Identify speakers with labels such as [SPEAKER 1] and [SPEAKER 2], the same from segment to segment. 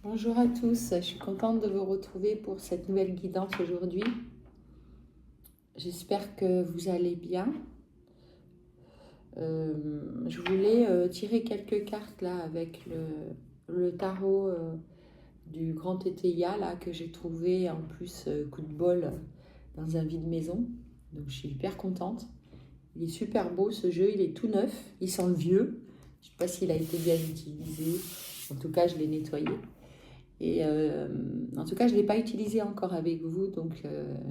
[SPEAKER 1] Bonjour à tous, je suis contente de vous retrouver pour cette nouvelle guidance aujourd'hui. J'espère que vous allez bien. Je voulais tirer quelques cartes là avec le tarot du Grand Tétéia là, que j'ai trouvé en plus coup de bol dans un vide-maison. Donc je suis hyper contente. Il est super beau ce jeu, il est tout neuf, il sent le vieux. Je ne sais pas s'il a été bien utilisé, en tout cas je l'ai nettoyé. Et en tout cas, je ne l'ai pas utilisé encore avec vous, donc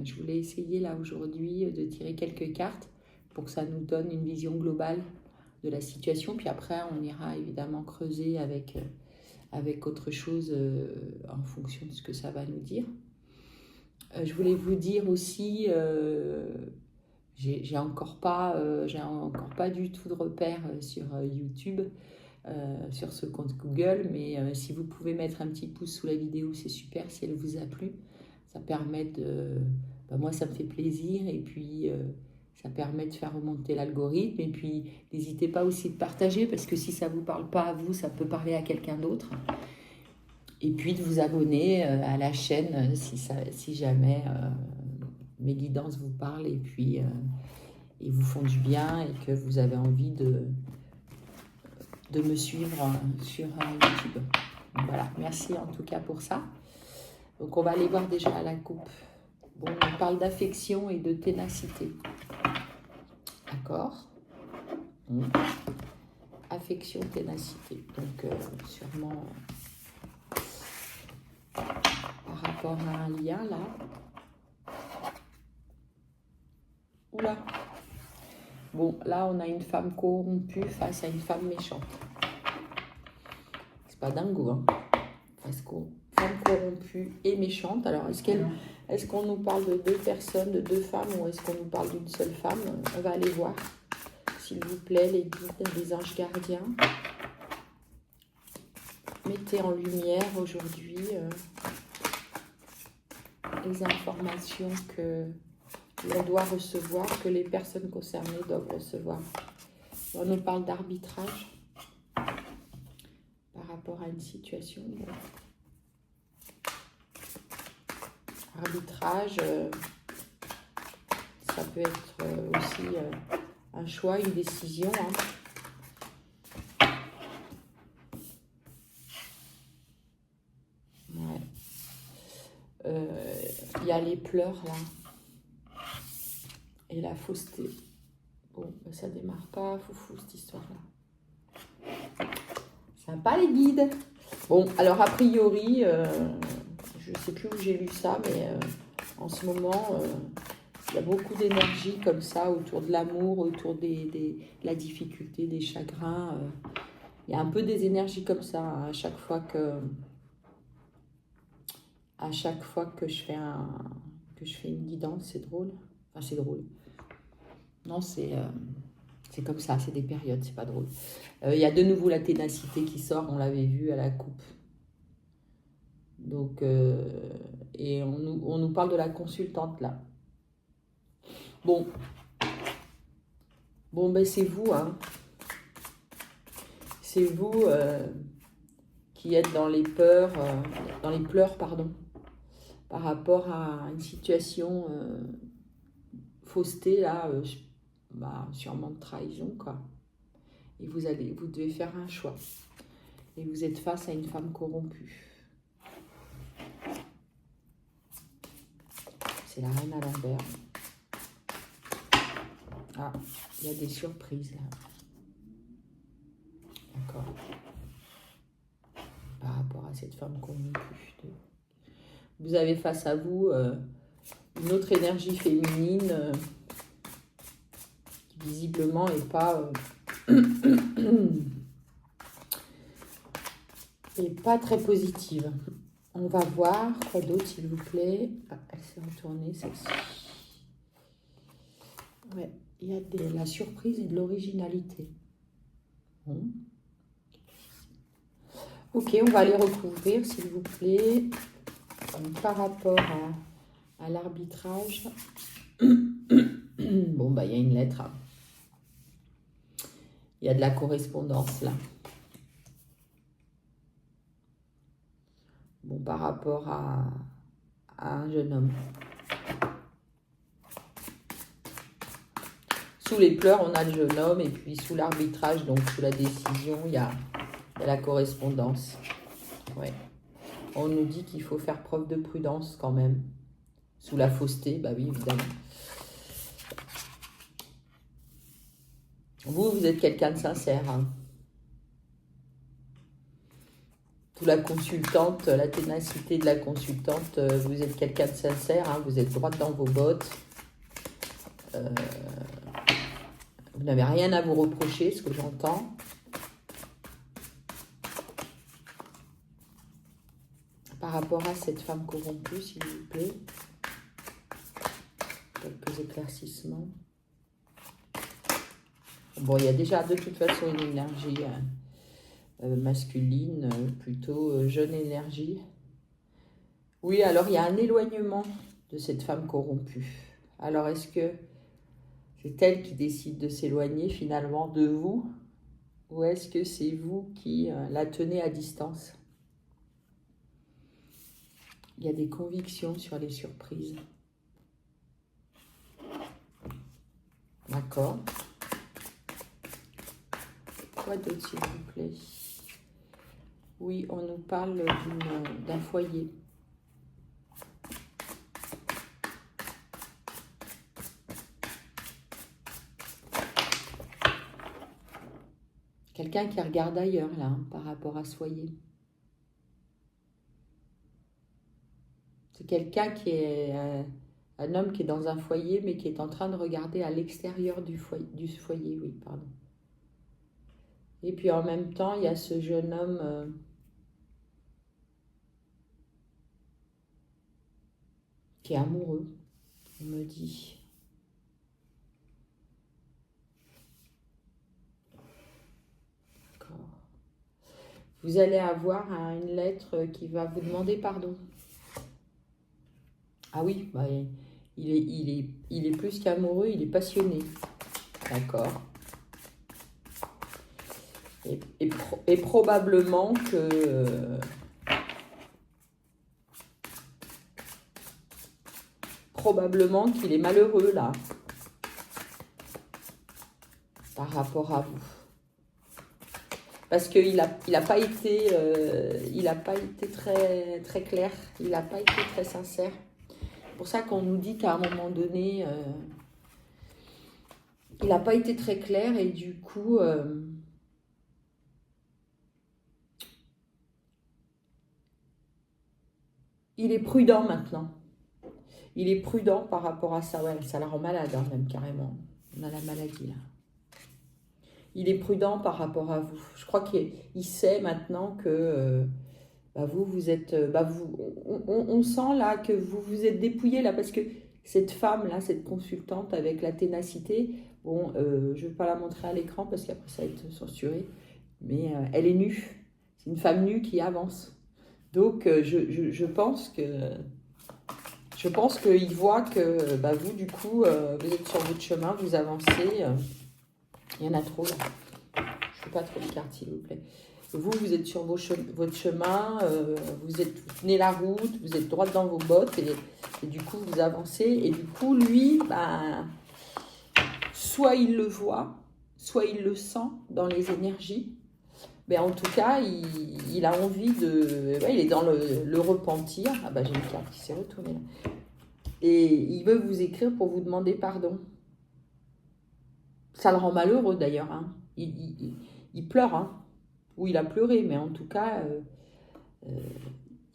[SPEAKER 1] je voulais essayer là aujourd'hui de tirer quelques cartes pour que ça nous donne une vision globale de la situation. Puis après, on ira évidemment creuser avec autre chose en fonction de ce que ça va nous dire. Je voulais vous dire aussi, j'ai encore pas du tout de repères sur YouTube. Sur ce compte Google, mais si vous pouvez mettre un petit pouce sous la vidéo, c'est super si elle vous a plu. Ça permet de... moi, ça me fait plaisir et puis ça permet de faire remonter l'algorithme. Et puis, n'hésitez pas aussi de partager parce que si ça ne vous parle pas à vous, ça peut parler à quelqu'un d'autre. Et puis de vous abonner à la chaîne si jamais mes guidances vous parlent et puis ils vous font du bien et que vous avez envie de me suivre sur YouTube. Voilà, merci en tout cas pour ça. Donc on va aller voir déjà la coupe. Bon, on parle d'affection et de ténacité. D'accord. Affection, ténacité. Donc sûrement par rapport à un lien là. Oula. Bon, là on a une femme corrompue face à une femme méchante. C'est pas dingo, hein. Parce qu'on femme corrompue et méchante. Alors, est-ce qu'on nous parle de deux personnes, de deux femmes, ou est-ce qu'on nous parle d'une seule femme? On va aller voir, s'il vous plaît, les guides des anges gardiens. Mettez en lumière aujourd'hui les informations que l'on doit recevoir, que les personnes concernées doivent recevoir. On nous parle d'arbitrage par rapport à une situation. Arbitrage, ça peut être aussi un choix, une décision. Hein. Ouais. Y a les pleurs là et la fausseté. Bon, ça démarre pas foufou cette histoire-là. Sympa les guides. Bon, alors a priori, je sais plus où j'ai lu ça, mais en ce moment, il y a beaucoup d'énergie comme ça autour de l'amour, autour de la difficulté, des chagrins. Il y a un peu des énergies comme ça hein, à chaque fois que je fais une guidance. C'est drôle. Enfin, c'est drôle. Non, c'est comme ça, c'est des périodes, c'est pas drôle. Il y a de nouveau la ténacité qui sort, on l'avait vu à la coupe. Donc, et on nous parle de la consultante là. Bon, ben c'est vous, hein. C'est vous qui êtes dans les peurs, pardon, par rapport à une situation fausseté là, sûrement de trahison quoi. Et vous devez faire un choix. Et vous êtes face à une femme corrompue. C'est la reine à l'envers. Ah, il y a des surprises là. D'accord. Par rapport à cette femme corrompue. Vous avez face à vous une autre énergie féminine qui visiblement n'est pas... et pas très positive. On va voir quoi d'autre, s'il vous plaît. Ah, elle s'est retournée, celle-ci. Ouais, il y a de la surprise et de l'originalité. Bon. Ok, on va aller recouvrir, s'il vous plaît. Donc, par rapport à l'arbitrage. Bon, bah, il y a une lettre. Il y a de la correspondance, là. bon, par rapport à un jeune homme. Sous les pleurs, on a le jeune homme, et puis sous l'arbitrage, donc sous la décision, il y a la correspondance. Ouais. On nous dit qu'il faut faire preuve de prudence quand même. Sous la fausseté, bah oui, évidemment. Vous êtes quelqu'un de sincère. Hein. Sous la consultante, la ténacité de la consultante, vous êtes quelqu'un de sincère, hein, vous êtes droite dans vos bottes. Vous n'avez rien à vous reprocher, ce que j'entends. Par rapport à cette femme corrompue, s'il vous plaît. Quelques éclaircissements. Bon, il y a déjà de toute façon une énergie masculine, plutôt jeune énergie. Oui, alors il y a un éloignement de cette femme corrompue. Alors est-ce que c'est elle qui décide de s'éloigner finalement de vous, ou est-ce que c'est vous qui la tenez à distance? Il y a des convictions sur les surprises. D'accord. Quoi d'autre, s'il vous plaît? Oui, on nous parle d'un foyer. Quelqu'un qui regarde ailleurs, là, hein, par rapport à ce foyer. C'est quelqu'un qui est un homme qui est dans un foyer, mais qui est en train de regarder à l'extérieur du foyer, oui, pardon. Et puis en même temps, il y a ce jeune homme qui est amoureux, on me dit. D'accord. Vous allez avoir une lettre qui va vous demander pardon. Ah oui, bah, il est plus qu'amoureux, il est passionné. D'accord. Et probablement que... probablement qu'il est malheureux, là. Par rapport à vous. Parce qu'il a pas été, très, très clair. Il n'a pas été très sincère. C'est pour ça qu'on nous dit qu'à un moment donné, il n'a pas été très clair et du coup, il est prudent maintenant. Il est prudent par rapport à ça. Ouais, ça la rend malade, hein, même carrément. On a la maladie là. Il est prudent par rapport à vous. Je crois qu'il sait maintenant que vous êtes... on sent là que vous vous êtes dépouillé là parce que cette femme là, cette consultante avec la ténacité, bon, je ne vais pas la montrer à l'écran parce qu'après ça va être censuré, mais elle est nue. C'est une femme nue qui avance. Donc je pense que... Je pense qu'il voit que vous, du coup, vous êtes sur votre chemin, vous avancez. Il y en a trop là. Je ne fais pas trop de cartes, s'il vous plaît. Vous êtes sur votre chemin, vous tenez la route, vous êtes droite dans vos bottes et du coup, vous avancez. Et du coup, lui, soit il le voit, soit il le sent dans les énergies. Mais en tout cas, il a envie de... Ouais, il est dans le repentir. Ah bah j'ai une carte qui s'est retournée là. Et il veut vous écrire pour vous demander pardon. Ça le rend malheureux d'ailleurs. Hein. Il pleure. Hein. Ou il a pleuré, mais en tout cas,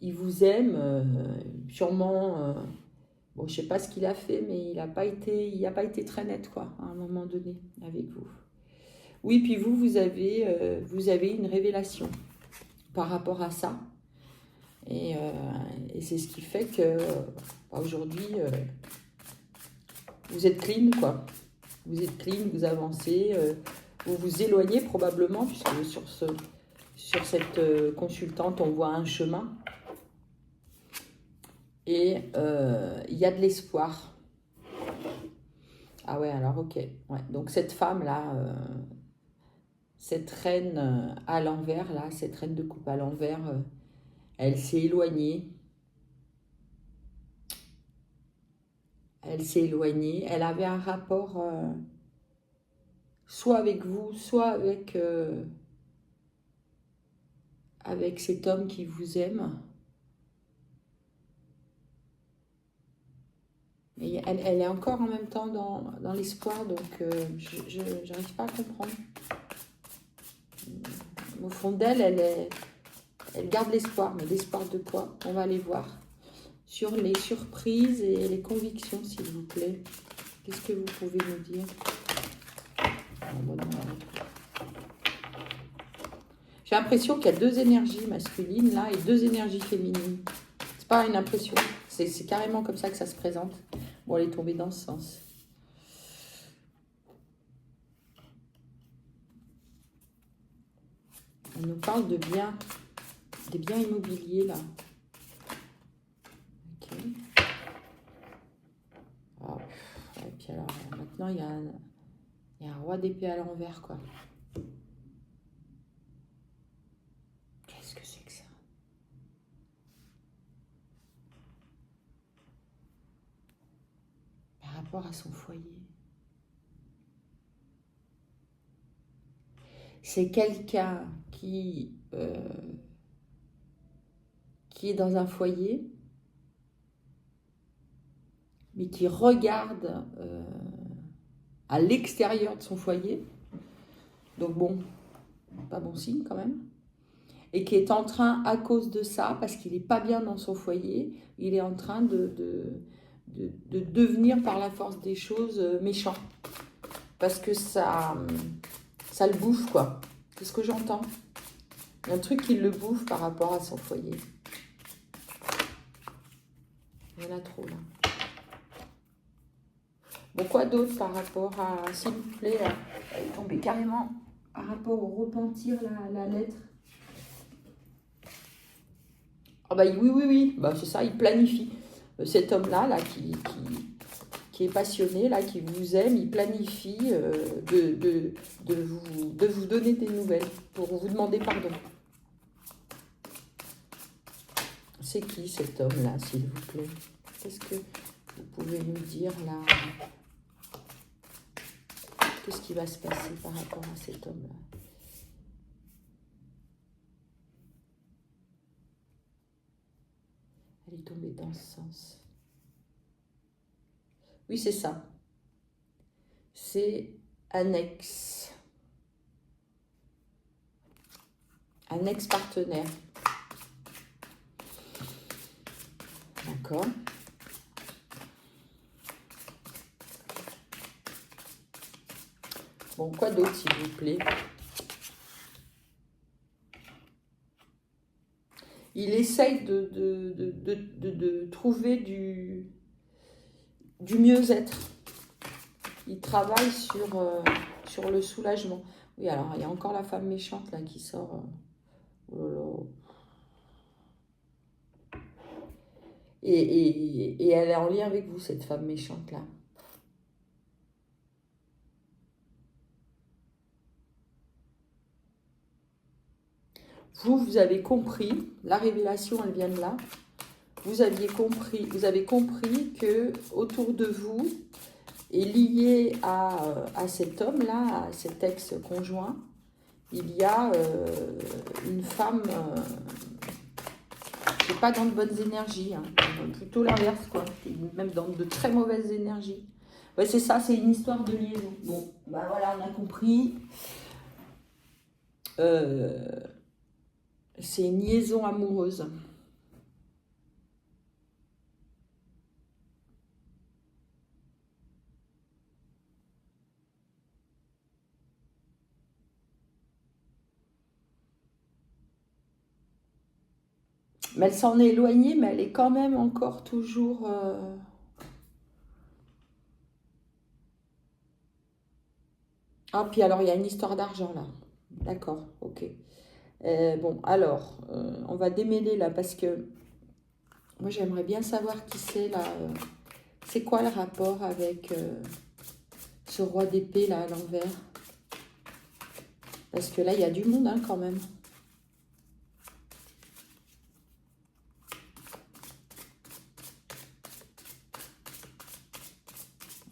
[SPEAKER 1] il vous aime. Sûrement, bon, je ne sais pas ce qu'il a fait, mais il n'a pas été très net, quoi, à un moment donné, avec vous. Oui, puis vous avez une révélation par rapport à ça. Et c'est ce qui fait que aujourd'hui, vous êtes clean, quoi. Vous êtes clean, vous avancez, vous vous éloignez probablement, puisque sur cette consultante, on voit un chemin. Et il y a de l'espoir. Ah ouais, alors ok. Ouais. Donc cette femme-là, cette reine à l'envers, là, cette reine de coupe à l'envers, Elle s'est éloignée. Elle s'est éloignée. Elle avait un rapport soit avec vous, soit avec cet homme qui vous aime. Et elle est encore en même temps dans l'espoir, donc je n'arrive pas à comprendre. Au fond d'elle, elle garde l'espoir, mais l'espoir de quoi? On va aller voir. Sur les surprises et les convictions, s'il vous plaît. Qu'est-ce que vous pouvez nous dire? J'ai l'impression qu'il y a deux énergies masculines là et deux énergies féminines. C'est pas une impression, c'est carrément comme ça que ça se présente. Bon, elle est tombée dans ce sens. On nous parle de biens, des biens immobiliers là. Ok. Oh, et puis alors, maintenant il y a un roi d'épée à l'envers quoi. Qu'est-ce que c'est que ça? Par rapport à son foyer. C'est quelqu'un qui est dans un foyer, mais qui regarde à l'extérieur de son foyer. Donc bon, pas bon signe quand même. Et qui est en train, à cause de ça, parce qu'il n'est pas bien dans son foyer, il est en train de devenir par la force des choses méchant. Parce que ça le bouffe, quoi. C'est ce que j'entends. Il y a un truc qui le bouffe par rapport à son foyer. Il y en a trop, là. Bon, quoi d'autre par rapport à, s'il vous plaît, elle est tombée carrément par rapport au repentir, la lettre. Ah bah oui, bah, c'est ça, il planifie. Cet homme-là, là, qui est passionné, là, qui vous aime, il planifie de vous donner des nouvelles, pour vous demander pardon. C'est qui cet homme-là, s'il vous plaît? Qu'est-ce que vous pouvez nous dire, là? Qu'est-ce qui va se passer par rapport à cet homme-là? Elle est tombée dans ce sens. Oui, c'est ça. C'est un ex. Un ex-partenaire. D'accord. Bon, quoi d'autre, s'il vous plaît? Il essaye de trouver du mieux-être. Il travaille sur le soulagement. Oui, alors, il y a encore la femme méchante, là, qui sort. Oh là là. Et elle est en lien avec vous, cette femme méchante-là. Vous avez compris, la révélation, elle vient de là. Vous avez compris que autour de vous, et lié à cet homme-là, à cet ex-conjoint, il y a une femme qui n'est pas dans de bonnes énergies, hein, plutôt l'inverse, quoi, qui est même dans de très mauvaises énergies. Ouais, c'est ça, c'est une histoire de liaison. Bon, bah voilà, on a compris. C'est une liaison amoureuse. Mais elle s'en est éloignée, mais elle est quand même encore toujours... Ah, puis alors, il y a une histoire d'argent, là. D'accord, ok. Bon, alors, on va démêler, là, parce que moi, j'aimerais bien savoir qui c'est, là. C'est quoi le rapport avec ce roi d'épée, là, à l'envers? Parce que là, il y a du monde, hein, quand même.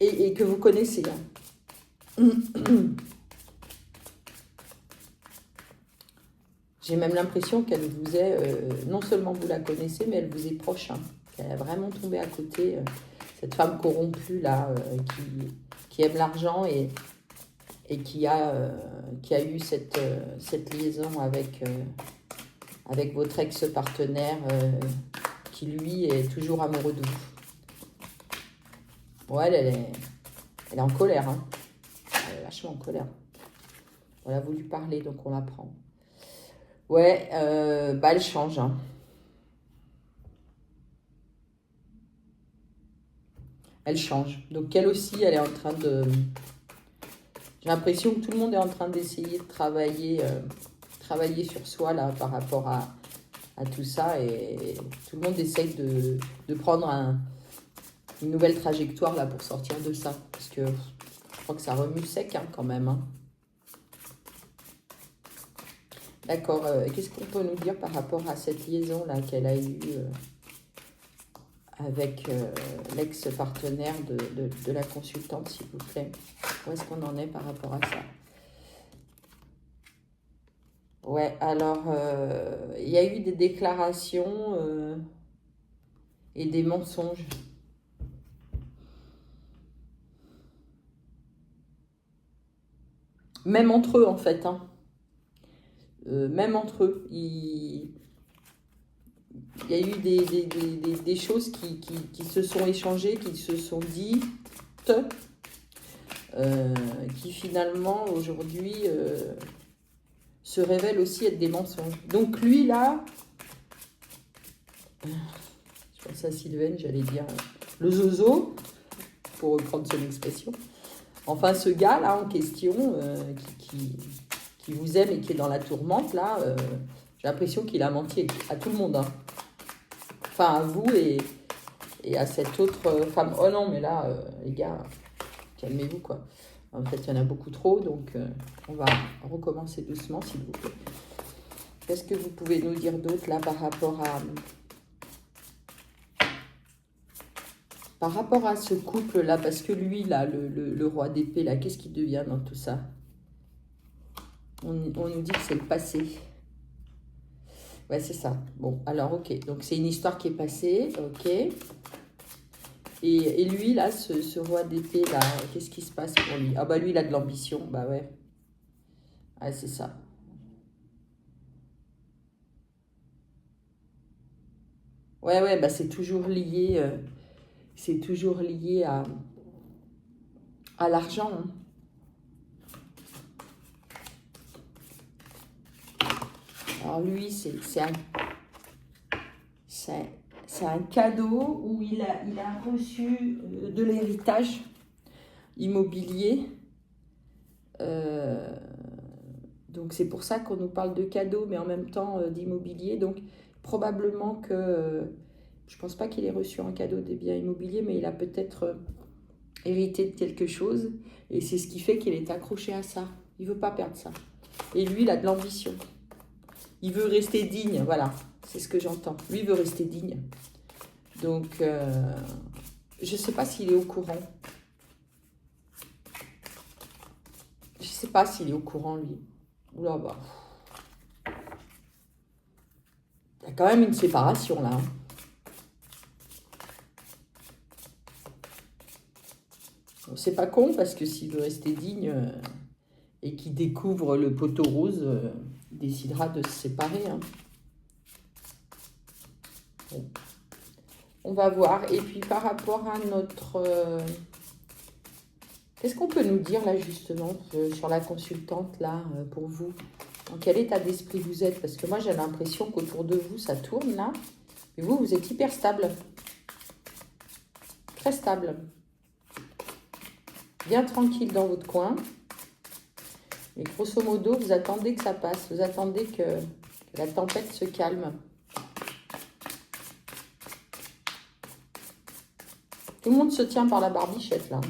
[SPEAKER 1] et que vous connaissez. Hein. J'ai même l'impression qu'elle vous est, non seulement vous la connaissez, mais elle vous est proche. Hein. Elle est vraiment tombée à côté, cette femme corrompue là, qui aime l'argent et qui a eu cette liaison avec votre ex-partenaire qui, lui, est toujours amoureux de vous. Ouais, elle est en colère. Hein. Elle est vachement en colère. On a voulu parler, donc on la prend. Ouais, elle change. Hein. Elle change. Donc elle aussi, elle est en train de... J'ai l'impression que tout le monde est en train d'essayer de travailler sur soi là par rapport à tout ça. Et tout le monde essaye de prendre une nouvelle trajectoire là pour sortir de ça. Parce que je crois que ça remue sec hein, quand même. Hein. D'accord. Qu'est-ce qu'on peut nous dire par rapport à cette liaison là qu'elle a eue avec l'ex-partenaire de la consultante, s'il vous plaît. Où est-ce qu'on en est par rapport à ça? Ouais, alors, il y a eu des déclarations et des mensonges. Même entre eux, en fait. Hein. Même entre eux. Il y a eu des choses qui se sont échangées, qui se sont dites, qui finalement, aujourd'hui, se révèlent aussi être des mensonges. Donc lui, là, je pense à Sylvain, j'allais dire le zozo, pour reprendre son expression. Enfin, ce gars-là en question, qui vous aime et qui est dans la tourmente, là, j'ai l'impression qu'il a menti à tout le monde. Hein. Enfin, à vous et à cette autre femme. Oh non, mais là, les gars, calmez-vous, quoi. En fait, il y en a beaucoup trop, donc on va recommencer doucement, s'il vous plaît. Qu'est-ce que vous pouvez nous dire d'autre, là, par rapport à ce couple-là? Parce que lui, là, le roi d'épée, là, qu'est-ce qu'il devient dans tout ça? On nous dit que c'est le passé. Ouais, c'est ça. Bon, alors, ok. Donc, c'est une histoire qui est passée, ok. Et lui, là, ce roi d'épée, là, qu'est-ce qui se passe pour lui? Ah bah lui, il a de l'ambition, bah ouais. Ah, c'est ça. Ouais, bah c'est toujours lié à l'argent. Hein. Alors lui, c'est un cadeau où il a reçu de l'héritage immobilier. Donc c'est pour ça qu'on nous parle de cadeaux, mais en même temps d'immobilier. Donc probablement que, je pense pas qu'il ait reçu un cadeau des biens immobiliers, mais il a peut-être hérité de quelque chose. Et c'est ce qui fait qu'il est accroché à ça. Il veut pas perdre ça. Et lui, il a de l'ambition. Il veut rester digne, voilà. C'est ce que j'entends. Lui, il veut rester digne. Donc, je sais pas s'il est au courant. Je sais pas s'il est au courant, lui. Oula, bah. Il y a quand même une séparation, là. Hein. Bon, c'est pas con, parce que s'il veut rester digne et qu'il découvre le poteau rose, il décidera de se séparer. Hein. Bon. On va voir. Et puis, par rapport à notre... qu'est-ce qu'on peut nous dire, là, justement, sur la consultante, là, pour vous? Dans quel état d'esprit vous êtes? Parce que moi, j'ai l'impression qu'autour de vous, ça tourne, là. Et vous, vous êtes hyper stable. Très stable. Bien tranquille dans votre coin. Mais grosso modo, vous attendez que ça passe. Vous attendez que la tempête se calme. Tout le monde se tient par la barbichette, là.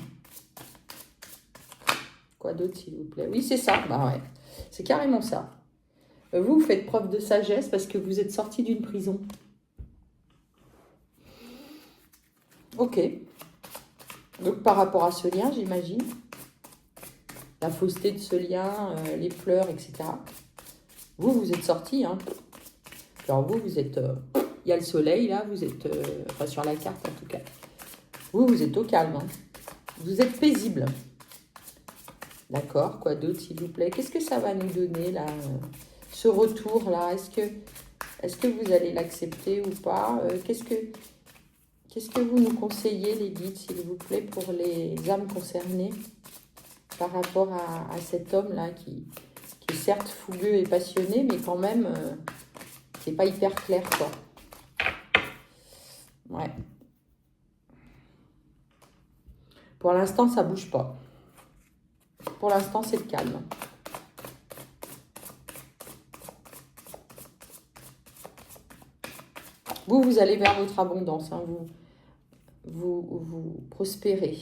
[SPEAKER 1] Quoi d'autre, s'il vous plaît? Oui, c'est ça. Bah ouais. C'est carrément ça. Vous faites preuve de sagesse parce que vous êtes sorti d'une prison. Ok. Donc, par rapport à ce lien, j'imagine, la fausseté de ce lien, les pleurs, etc. Vous êtes sortis, hein. Alors, vous êtes... il y a le soleil, là, vous êtes... enfin, sur la carte, en tout cas. Vous êtes au calme, hein. Vous êtes paisible. D'accord, quoi d'autre, s'il vous plaît? Qu'est-ce que ça va nous donner, là, ce retour-là? Est-ce que vous allez l'accepter ou pas? Qu'est-ce que vous nous conseillez, les guides, s'il vous plaît, pour les âmes concernées par rapport à cet homme-là qui est certes fougueux et passionné, mais quand même, qui n'est pas hyper clair, quoi. Ouais. Pour l'instant, ça bouge pas. Pour l'instant, c'est le calme. Vous allez vers votre abondance, hein. Vous prospérez.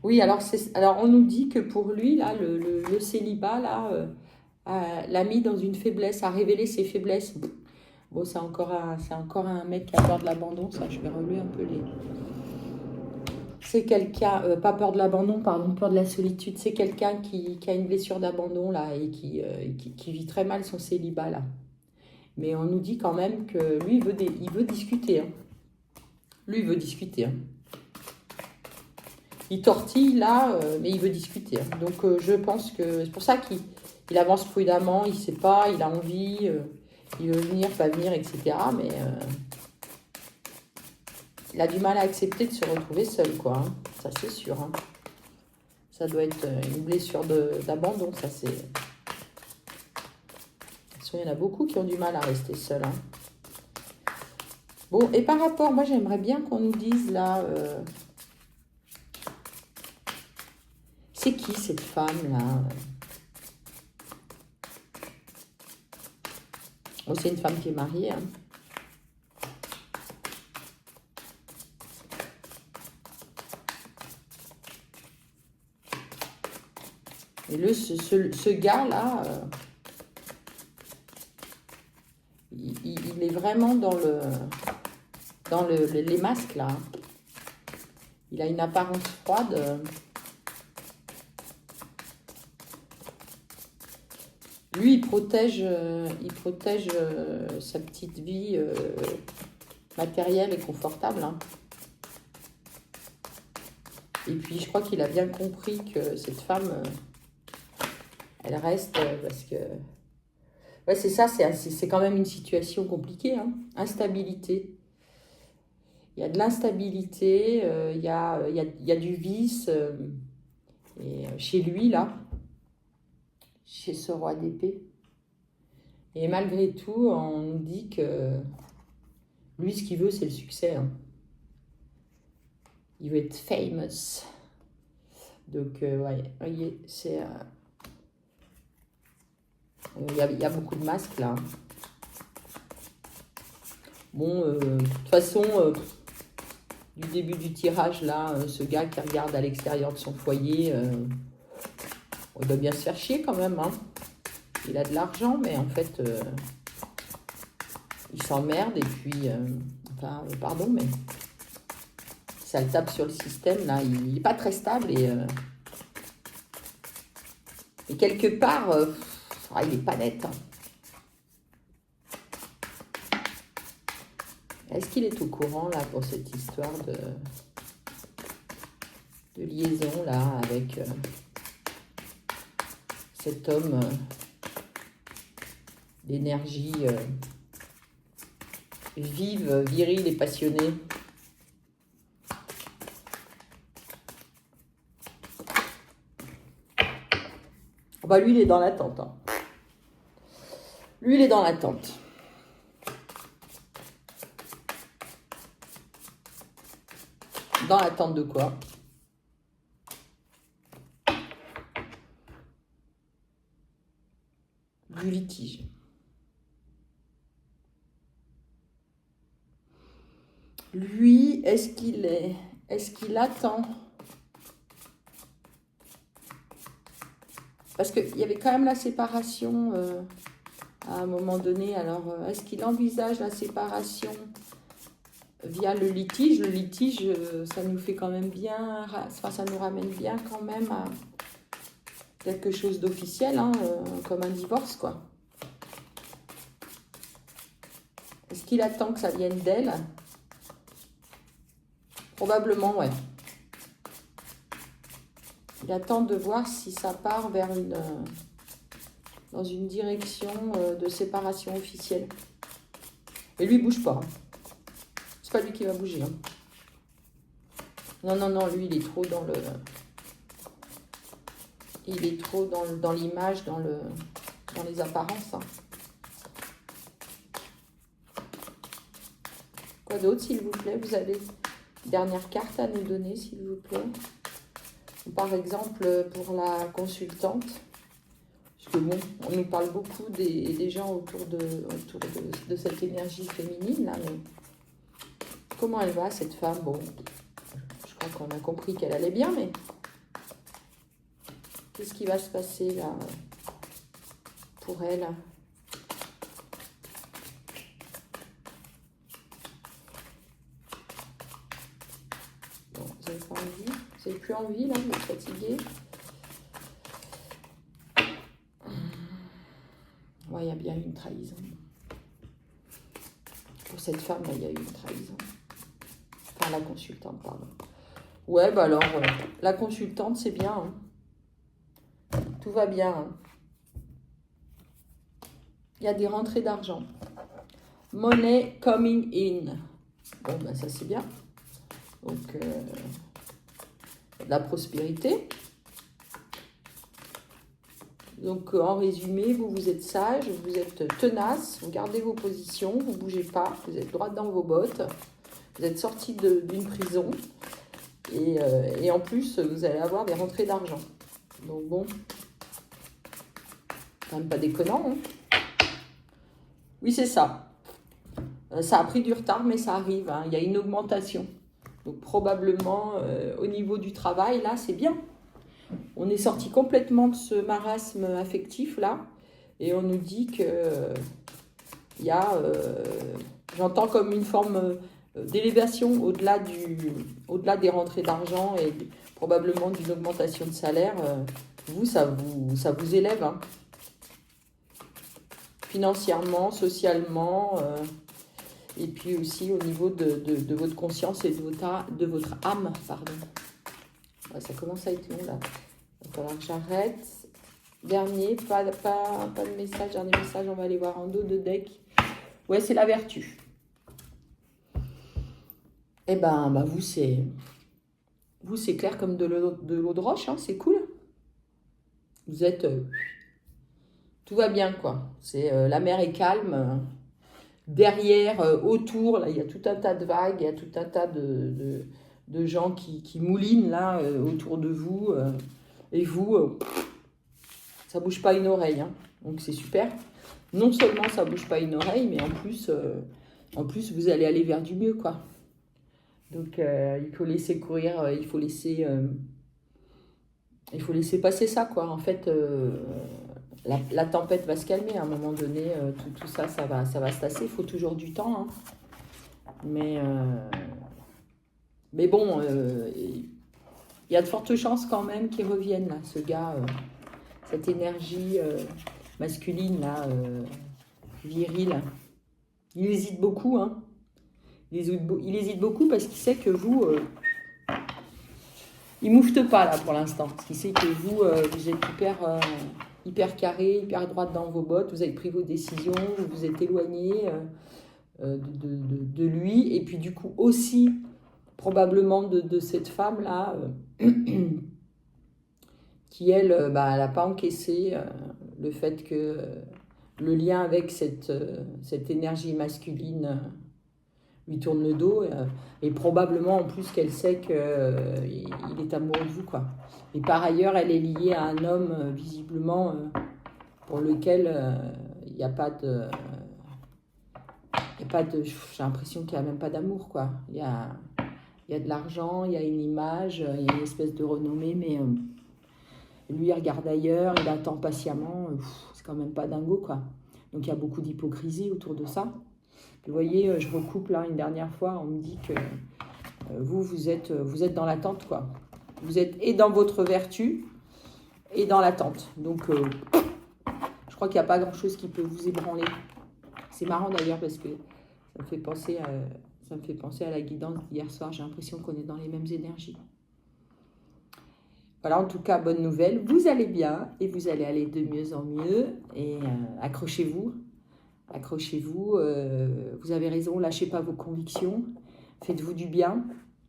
[SPEAKER 1] Oui, alors on nous dit que pour lui, là, le célibat, là, l'a mis dans une faiblesse, a révélé ses faiblesses. Bon, c'est encore un mec qui a peur de l'abandon, ça, je vais relever un peu les... C'est quelqu'un, pas peur de l'abandon, pardon, peur de la solitude. C'est quelqu'un qui a une blessure d'abandon, là, et qui vit très mal son célibat, là. Mais on nous dit quand même que lui, il veut discuter, hein. Lui, il veut discuter, hein. Il tortille, là, mais il veut discuter, hein. Donc, je pense que c'est pour ça qu'il avance prudemment, il ne sait pas, il a envie, il veut venir, pas venir, etc. Mais il a du mal à accepter de se retrouver seul, quoi, hein. Ça, c'est sûr, hein. Ça doit être une blessure d'abandon, ça, c'est... Il y en a beaucoup qui ont du mal à rester seuls, hein. Bon, et par rapport, moi, j'aimerais bien qu'on nous dise, là... c'est qui, cette femme-là? Bon, c'est une femme qui est mariée, hein. Et ce gars-là, il est vraiment dans les masques, là. Il a une apparence froide. Lui, il protège sa petite vie matérielle et confortable, hein. Et puis, je crois qu'il a bien compris que cette femme... elle reste parce que... Ouais, c'est ça, c'est quand même une situation compliquée, hein. Instabilité. Il y a de l'instabilité, il y a du vice. Et chez lui, là, chez ce roi d'épée. Et malgré tout, on nous dit que lui, ce qu'il veut, c'est le succès, hein. Il veut être famous. Donc, ouais, voyez, c'est... il y a beaucoup de masques, là. Bon, de toute façon, du début du tirage, là, ce gars qui regarde à l'extérieur de son foyer, on doit bien se faire chier quand même, hein. Il a de l'argent, mais en fait, il s'emmerde et puis... enfin, pardon, mais... ça le tape sur le système, là. Il n'est pas très stable et quelque part, il n'est pas net, hein. Est-ce qu'il est au courant, là, pour cette histoire de liaison, là, avec cet homme d'énergie vive, virile et passionnée? Bah, lui, il est dans l'attente, hein. Lui, il est dans l'attente. Dans l'attente de quoi? Du litige. Lui, est-ce qu'il attend? Parce qu'il y avait quand même la séparation à un moment donné. Alors, est-ce qu'il envisage la séparation via le litige? Le litige, ça nous fait quand même bien, enfin, ça nous ramène bien quand même à quelque chose d'officiel, hein, comme un divorce, quoi. Est-ce qu'il attend que ça vienne d'elle? Probablement, ouais. Il attend de voir si ça part vers dans une direction de séparation officielle. Et lui, il bouge pas. Hein. C'est pas lui qui va bouger. Hein. Non, non, non, lui, il est trop dans le... Il est trop dans l'image, dans les apparences. Hein. Quoi d'autre, s'il vous plaît? Vous avez une dernière carte à nous donner, s'il vous plaît. Par exemple, pour la consultante, parce que bon, on nous parle beaucoup des gens autour de cette énergie féminine, là, mais comment elle va, cette femme? Bon, je crois qu'on a compris qu'elle allait bien, mais qu'est-ce qui va se passer, là, pour elle? Bon, vous n'avez pas envie? Vous n'avez plus envie, là? Vous êtes fatigué? Ouais, il y a bien eu une trahison. Pour cette femme, il y a eu une trahison. Enfin, la consultante, pardon. Ouais, bah alors, la consultante, c'est bien. Hein. Tout va bien. Hein. Il y a des rentrées d'argent. Money coming in. Bon, bah ça, c'est bien. Donc, de la prospérité. Donc, en résumé, vous êtes sage, vous êtes tenace, vous gardez vos positions, vous ne bougez pas, vous êtes droite dans vos bottes, vous êtes sorti d'une prison et en plus, vous allez avoir des rentrées d'argent. Donc, bon, quand même pas déconnant. Hein. Oui, c'est ça. Ça a pris du retard, mais ça arrive. Hein. Il y a une augmentation. Donc, probablement, au niveau du travail, là, c'est bien. On est sorti complètement de ce marasme affectif là et on nous dit que il y a, j'entends comme une forme d'élévation au-delà des rentrées d'argent et probablement d'une augmentation de salaire. Ça vous élève hein. Financièrement, socialement et puis aussi au niveau de votre conscience et de votre âme, pardon. Ouais, ça commence à être long là. Il va falloir que j'arrête. Dernier, pas de message, dernier message, on va aller voir en dos de deck. Ouais, c'est la vertu. Eh ben vous, c'est clair comme de l'eau de roche, hein, c'est cool. Vous êtes... tout va bien, quoi. La mer est calme. Derrière, autour, là, il y a tout un tas de vagues, il y a tout un tas de gens qui moulinent là autour de vous et vous, ça bouge pas une oreille, hein. Donc c'est super. Non seulement ça bouge pas une oreille, mais en plus vous allez aller vers du mieux, quoi. Donc il faut laisser courir, il faut laisser passer ça, quoi. En fait, la tempête va se calmer à un moment donné, tout ça, ça va se tasser. Il faut toujours du temps, hein. Mais bon, il y a de fortes chances quand même qu'il revienne, là, ce gars, cette énergie masculine, là, virile. Il hésite beaucoup, hein. Il hésite beaucoup parce qu'il sait que vous... il ne moufte pas, là, pour l'instant. Parce qu'il sait que vous êtes hyper carré, hyper droite dans vos bottes. Vous avez pris vos décisions, vous vous êtes éloigné de lui. Et puis, du coup, aussi... probablement de cette femme-là, qui, elle, elle n'a pas encaissé le fait que le lien avec cette énergie masculine lui tourne le dos, et probablement en plus qu'elle sait qu'il est amoureux de vous, quoi. Et par ailleurs, elle est liée à un homme, visiblement, pour lequel il n'y a pas de... j'ai l'impression qu'il n'y a même pas d'amour, quoi. Il y a de l'argent, il y a une image, il y a une espèce de renommée, mais lui, il regarde ailleurs, il attend patiemment. C'est quand même pas dingo, quoi. Donc il y a beaucoup d'hypocrisie autour de ça. Vous voyez, je recoupe là une dernière fois, on me dit que vous êtes dans l'attente, quoi. Vous êtes et dans votre vertu et dans l'attente. Donc je crois qu'il n'y a pas grand-chose qui peut vous ébranler. C'est marrant d'ailleurs parce que ça me fait penser à la guidance d'hier soir. J'ai l'impression qu'on est dans les mêmes énergies. Voilà, en tout cas, bonne nouvelle. Vous allez bien et vous allez aller de mieux en mieux. Et accrochez-vous. Accrochez-vous. Vous avez raison, lâchez pas vos convictions. Faites-vous du bien.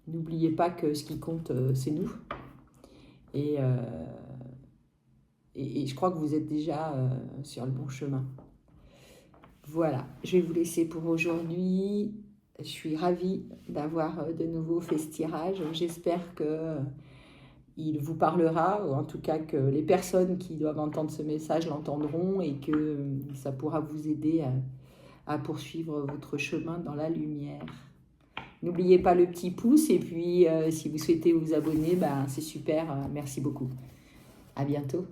[SPEAKER 1] N'oubliez pas que ce qui compte, c'est nous. Et je crois que vous êtes déjà sur le bon chemin. Voilà, je vais vous laisser pour aujourd'hui. Je suis ravie d'avoir de nouveau fait ce tirage. J'espère qu'il vous parlera, ou en tout cas que les personnes qui doivent entendre ce message l'entendront et que ça pourra vous aider à poursuivre votre chemin dans la lumière. N'oubliez pas le petit pouce et puis si vous souhaitez vous abonner, c'est super. Merci beaucoup. À bientôt.